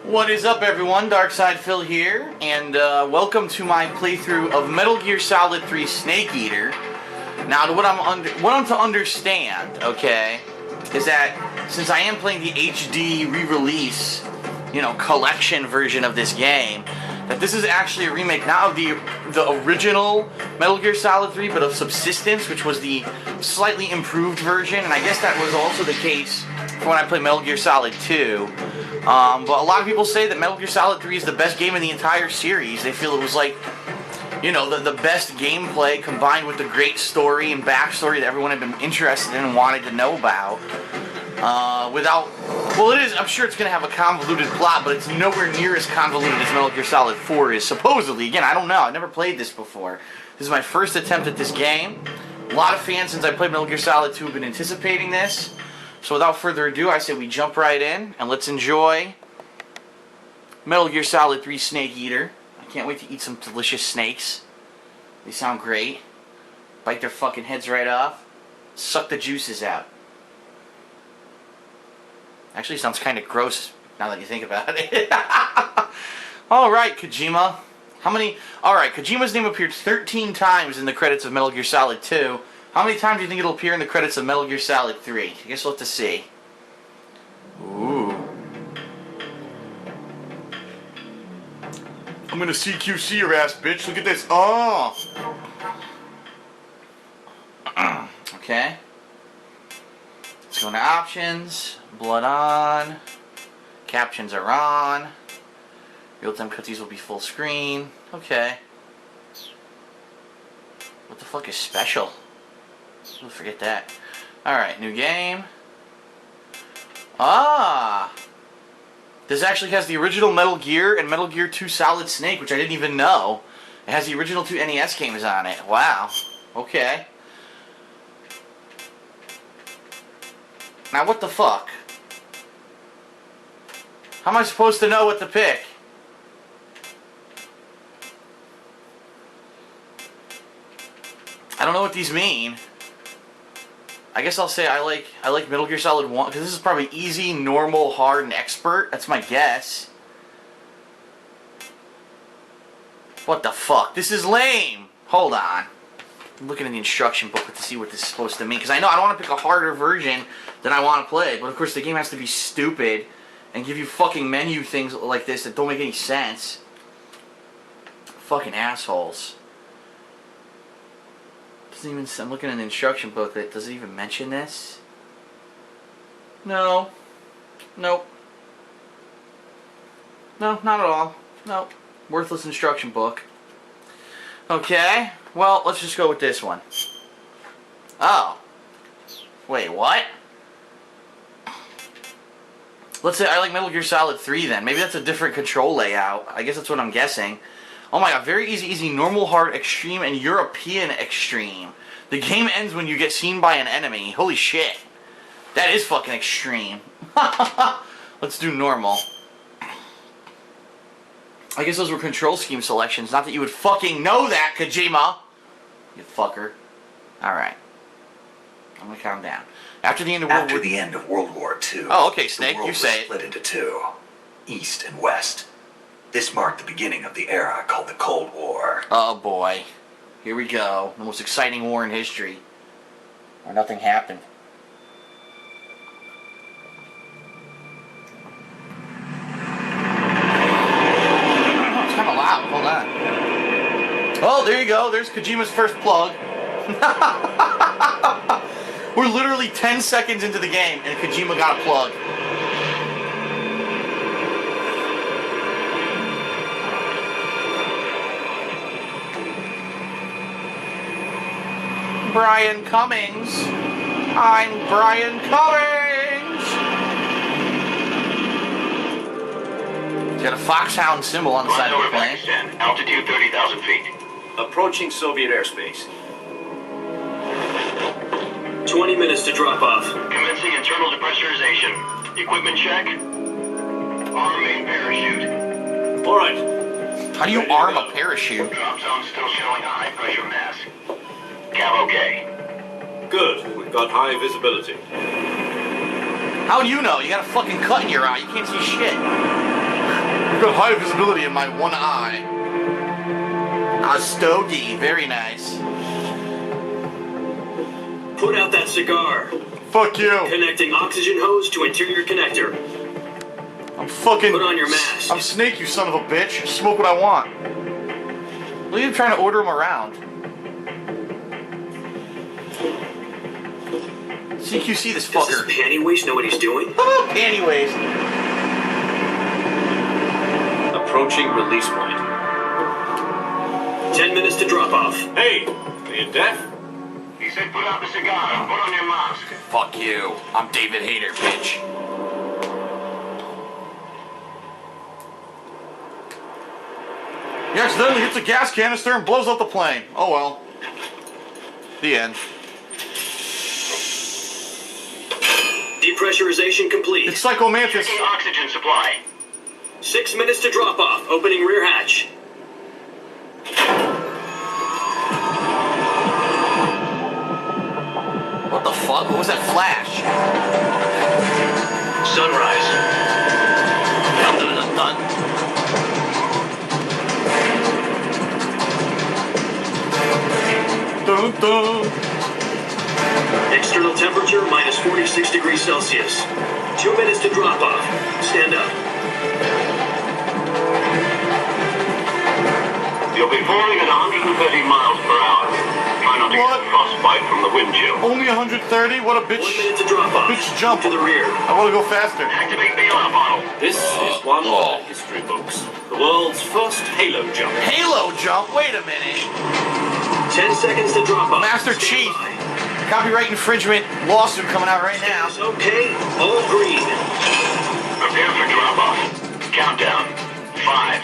What is up, everyone? Darkside Phil here, and welcome to my playthrough of Metal Gear Solid 3 Snake Eater. Now, what I'm to understand, okay, is that since I am playing the HD re-release, collection version of this game, that this is actually a remake not of the original Metal Gear Solid 3, but of Subsistence, which was the slightly improved version, and I guess that was also the case for when I played Metal Gear Solid 2. But a lot of people say that Metal Gear Solid 3 is the best game in the entire series. They feel it was like, the best gameplay combined with the great story and backstory that everyone had been interested in and wanted to know about. I'm sure it's going to have a convoluted plot, but it's nowhere near as convoluted as Metal Gear Solid 4 is, supposedly. Again, I don't know. I've never played this before. This is my first attempt at this game. A lot of fans, since I played Metal Gear Solid 2, have been anticipating this. So without further ado, I say we jump right in, and let's enjoy Metal Gear Solid 3 Snake Eater. I can't wait to eat some delicious snakes. They sound great. Bite their fucking heads right off. Suck the juices out. Actually sounds kind of gross now that you think about it. Alright, Kojima. Alright, Kojima's name appeared 13 times in the credits of Metal Gear Solid 2. How many times do you think it'll appear in the credits of Metal Gear Solid 3? I guess we'll have to see. Ooh. I'm gonna CQC your ass, bitch. Look at this. Oh! Okay. Let's go into options. Blood on. Captions are on. Real-time cutscenes will be full screen. Okay. What the fuck is special? We'll forget that. Alright, new game. This actually has the original Metal Gear and Metal Gear 2 Solid Snake, which I didn't even know. It has the original 2 NES games on it. Wow. Okay. Now what the fuck? How am I supposed to know what to pick? I don't know what these mean. I guess I'll say I like Metal Gear Solid 1, because this is probably easy, normal, hard, and expert. That's my guess. What the fuck? This is lame! Hold on. I'm looking in the instruction booklet to see what this is supposed to mean, because I know I don't want to pick a harder version than I want to play, but of course the game has to be stupid and give you fucking menu things like this that don't make any sense. Fucking assholes. I'm looking in the instruction booklet. Does it even mention this? No. Nope. No, not at all. Nope. Worthless instruction book. Okay. Well, let's just go with this one. Oh. Wait, what? Let's say I like Metal Gear Solid 3 then. Maybe that's a different control layout. I guess that's what I'm guessing. Oh my god, very easy, normal, hard, extreme, and European extreme. The game ends when you get seen by an enemy. Holy shit. That is fucking extreme. Let's do normal. I guess those were control scheme selections. Not that you would fucking know that, Kojima. You fucker. Alright. I'm gonna calm down. After the end of World War II. Oh, okay, Snake, you say it. Split into two. East and West. This marked the beginning of the era called the Cold War. Oh boy. Here we go. The most exciting war in history. Where nothing happened. It's kind of loud. Hold on. Oh, there you go. There's Kojima's first plug. We're literally 10 seconds into the game and Kojima got a plug. Brian Cummings. I'm Brian Cummings. He's got a foxhound symbol on the side of the plane. Altitude 30,000 feet. Approaching Soviet airspace. 20 minutes to drop off. Commencing internal depressurization. Equipment check. Arm main parachute. All right. How do you arm a parachute? Drop zone still showing a high pressure mass. Cam okay. Good. We've got high visibility. How do you know? You got a fucking cut in your eye. You can't see shit. got high visibility in my one eye. A stogie, very nice. Put out that cigar. Fuck you. Connecting oxygen hose to interior connector. I'm fucking... Put on your mask. I'm Snake, you son of a bitch. Smoke what I want. Look at him trying to order him around. CQC this fucker. Does this panty waste know what he's doing? Panty waste. Approaching release point. 10 minutes to drop off. Hey, are you deaf? He said put out the cigar and put on your mask. Fuck you. I'm David Hayter, bitch. He accidentally hits a gas canister and blows up the plane. Oh well. The end. Depressurization complete. It's Psychomantis. Checking oxygen supply. 6 minutes to drop off. Opening rear hatch. What the fuck? What was that flash? Sunrise. Dun, dun, dun, dun. Dun, dun. External temperature minus 46 degrees Celsius. 2 minutes to drop off. Stand up. You'll be falling at 130 miles per hour. Try not to What? get frostbite from the wind chill. Only 130? What a 1 bitch. minute to drop off. Bitch jump. To the rear. I want to go faster. Activate the alarm bottle. This is one of the history books. The world's first Halo jump. Halo jump? Wait a minute. 10 seconds to drop off. Master Stand Chief. by. Copyright infringement lawsuit coming out right now. It's okay. All green. Prepare for drop off. Countdown. 5,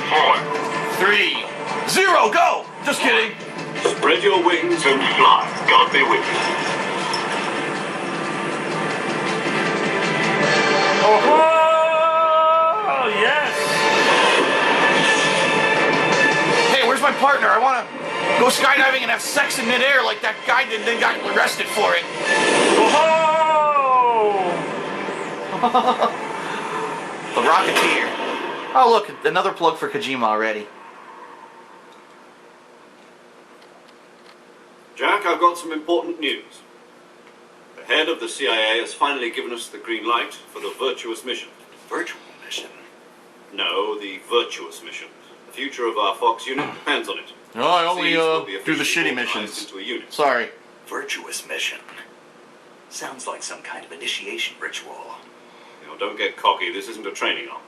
4, 3, 0, go! Just kidding. Spread your wings and fly. God be with you. Oh, yes! Hey, where's my partner? I want to go skydiving and have sex in midair like that guy did, then got arrested for it. Oh! The Rocketeer. Oh, look, another plug for Kojima already. Jack, I've got some important news. The head of the CIA has finally given us the green light for the virtuous mission. Virtual mission? No, the virtuous mission. The future of our Fox unit depends on it. No, I only These will be do the officially shitty organized missions. into a unit. Sorry. Virtuous mission. Sounds like some kind of initiation ritual. Now, don't get cocky. This isn't a training arm.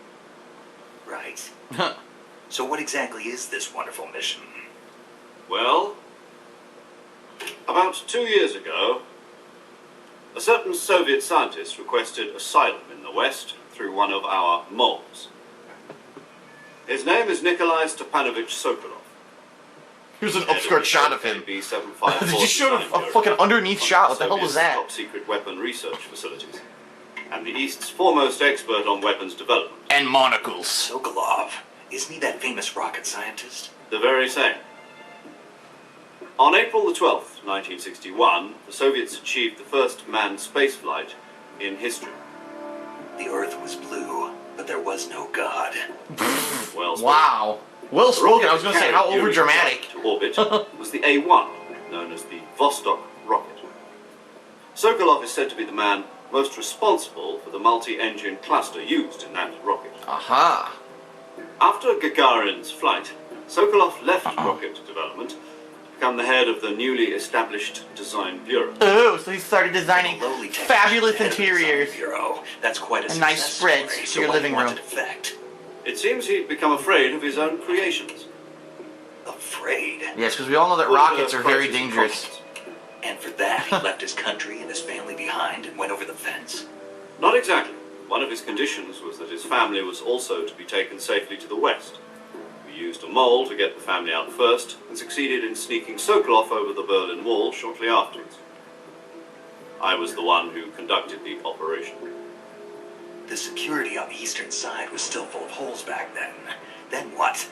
Right. So what exactly is this wonderful mission? Well, about 2 years ago, a certain Soviet scientist requested asylum in the West through one of our moles. His name is Nikolai Stepanovich Sokolov. Here's an upskirt shot of him. B754 Did you show a design fucking underneath bureau shot? What the hell was Soviet's that? Top secret weapon research facilities, and the East's foremost expert on weapons development. And monocles. Sokolov. Isn't he that famous rocket scientist? The very same. On April the 12th, 1961, the Soviets achieved the first manned spaceflight in history. The Earth was blue, but there was no God. Well spoken. Wow. Well The spoken. rocket I was going to say, carried how Yuri overdramatic. to orbit was the A1, known as the Vostok rocket. Sokolov is said to be the man most responsible for the multi-engine cluster used in that rocket. Aha. After Gagarin's flight, Sokolov left rocket development to become the head of the newly established design bureau. Oh, so he started designing Lowly technician fabulous head of the interiors. Design Bureau. That's quite a And nice success spreads story. for So your what living room. wanted effect? It seems he'd become afraid of his own creations. Afraid. Yes, because we all know that Put rockets a are very crisis in dangerous. conscience. And for that, he left his country and his family behind and went over the fence. Not exactly. One of his conditions was that his family was also to be taken safely to the west. We used a mole to get the family out first, and succeeded in sneaking Sokolov over the Berlin Wall shortly afterwards. I was the one who conducted the operation. The security on the eastern side was still full of holes back then. Then what?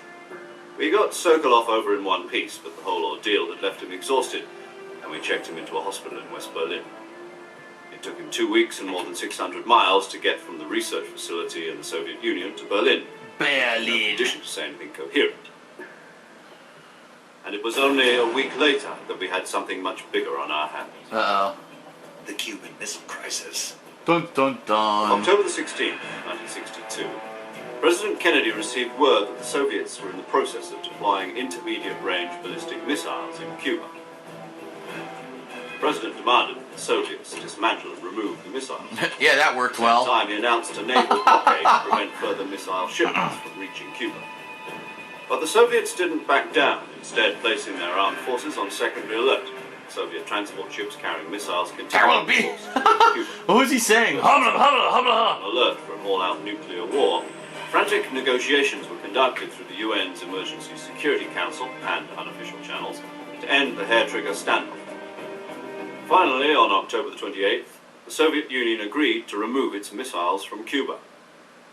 We got Sokolov over in one piece, but the whole ordeal had left him exhausted, and we checked him into a hospital in West Berlin. It took him 2 weeks and more than 600 miles to get from the research facility in the Soviet Union to Berlin. Berlin. No condition to say anything coherent. And it was only a week later that we had something much bigger on our hands. Uh-oh. The Cuban Missile Crisis. Dun dun dun. October the 16th, 1962, President Kennedy received word that the Soviets were in the process of deploying intermediate-range ballistic missiles in Cuba. The President demanded that the Soviets dismantle and remove the missiles. Yeah, that worked At the well. time, he announced a naval blockade to prevent further missile shipments from reaching Cuba. But the Soviets didn't back down, instead placing their armed forces on secondary alert. Soviet transport ships carrying missiles continued to force Cuba. What was he saying? Hubba, hubba, hubba, hubba. On alert for an all-out nuclear war, frantic negotiations were conducted through the UN's Emergency Security Council and unofficial channels to end the hair-trigger standoff. Finally, on October the 28th, the Soviet Union agreed to remove its missiles from Cuba,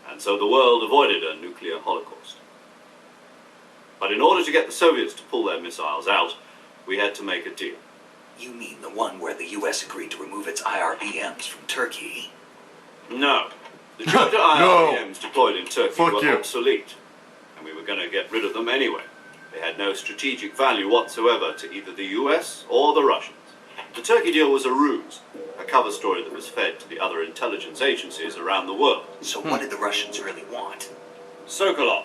and so the world avoided a nuclear holocaust. But in order to get the Soviets to pull their missiles out, we had to make a deal. You mean the one where the U.S. agreed to remove its IRBMs from Turkey? No. The Jupiter IRBMs deployed in Turkey Fuck were you. obsolete, and we were going to get rid of them anyway. They had no strategic value whatsoever to either the US or the Russians. The Turkey deal was a ruse, a cover story that was fed to the other intelligence agencies around the world. So what did the Russians really want? Sokolov.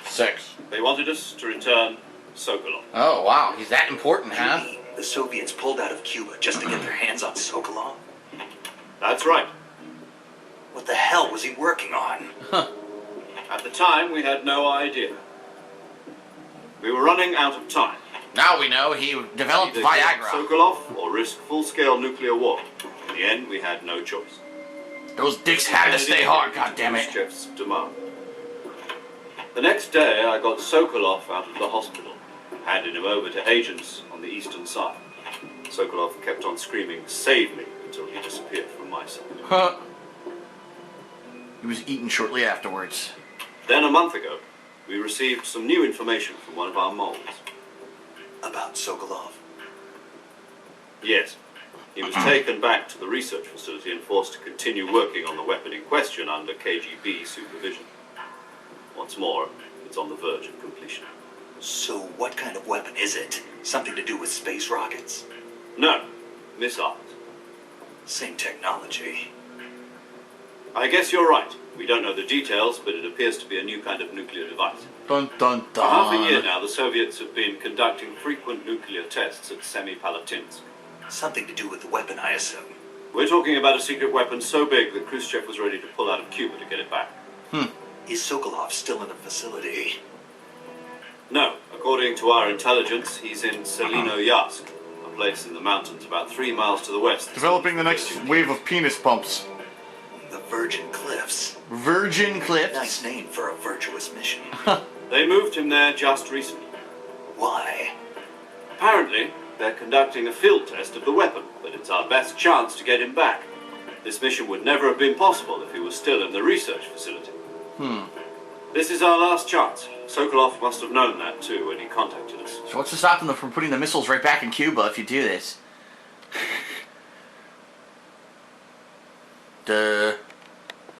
6. They wanted us to return Sokolov. Oh, wow. He's that important, You huh? mean the Soviets pulled out of Cuba just to get their hands on Sokolov? That's right. What the hell was he working on? At the time, we had no idea. We were running out of time. Now we know he developed Either give Viagra. Sokolov or risk full-scale nuclear war. In the end, we had no choice. Those dicks had to stay hard, goddammit. Khrushchev's demand. The next day, I got Sokolov out of the hospital, handed him over to agents on the eastern side. Sokolov kept on screaming, "Save me," until he disappeared from my sight. Huh. He was eaten shortly afterwards. Then, a month ago, we received some new information from one of our moles. About Sokolov? Yes. He was taken back to the research facility and forced to continue working on the weapon in question under KGB supervision. What's more, it's on the verge of completion. So what kind of weapon is it? Something to do with space rockets? No, missiles. Same technology. I guess you're right. We don't know the details, but it appears to be a new kind of nuclear device. Dun dun For half a year dun. now, the Soviets have been conducting frequent nuclear tests at Semipalatinsk. Something to do with the weapon, I assume. We're talking about a secret weapon so big that Khrushchev was ready to pull out of Cuba to get it back. Is Sokolov still in the facility? No, according to our intelligence, he's in Selinoyarsk, a place in the mountains about 3 miles to the west. Developing the next wave of penis pumps. The Virgin Cliffs. Virgin Cliffs. Nice name for a virtuous mission. They moved him there just recently. Why? Apparently, they're conducting a field test of the weapon, but it's our best chance to get him back. This mission would never have been possible if he was still in the research facility. This is our last chance. Sokolov must have known that too when he contacted us. So what's to stop them from putting the missiles right back in Cuba if you do this? Duh.